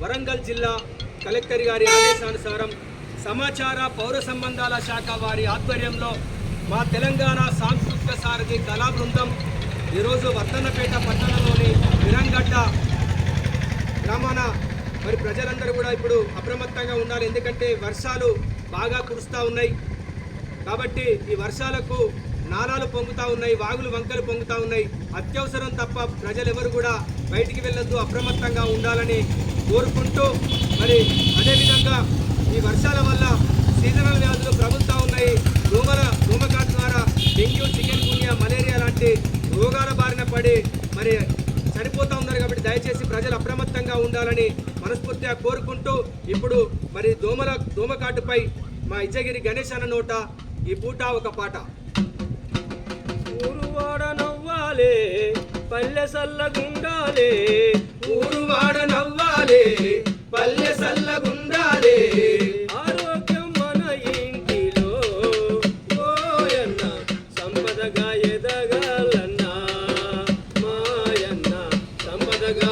వరంగల్ జిల్లా కలెక్టర్ గారి ఆదేశానుసారం సమాచార పౌర సంబంధాల శాఖ వారి ఆధ్వర్యంలో మా తెలంగాణ సాంస్కృతిక సారథి కళా బృందం ఈరోజు వర్ధన్నపేట పట్టణంలోని విరంగడ్డ గ్రామాన మరి ప్రజలందరూ కూడా ఇప్పుడు అప్రమత్తంగా ఉండాలి. ఎందుకంటే వర్షాలు బాగా కురుస్తూ ఉన్నాయి కాబట్టి ఈ వర్షాలకు నాలాలు పొంగుతూ ఉన్నాయి, వాగులు వంకలు పొంగుతూ ఉన్నాయి. అత్యవసరం తప్ప ప్రజలు ఎవరు కూడా బయటికి వెళ్ళొద్దు, అప్రమత్తంగా ఉండాలని కోరుకుంటూ మరి అదేవిధంగా ఈ వర్షాల వల్ల సీజనల్ వ్యాధులు ప్రబలుతూ ఉన్నాయి. దోమకాటు ద్వారా డెంగ్యూ, చికెన్ గున్యా, మలేరియా లాంటి రోగాల బారిన పడి మరి చనిపోతూ ఉన్నారు. కాబట్టి దయచేసి ప్రజలు అప్రమత్తంగా ఉండాలని మనస్ఫూర్తిగా కోరుకుంటూ ఇప్పుడు మరి దోమకాటుపై మా ఇజ్జగిరి గణేష్ అన్న నోట ఈ పూట ఒక పాట. ఊరువాడ నవ్వాలే పల్లె సల్లగుండాలే, ఊరువాడ నవ్వాలే పల్లె సల్లగుండాలే, ఆరోగ్యం మన ఇంటిలో ఓయన్న సంపదగా ఎదగాలన్నా, మాయన్న సంపదగా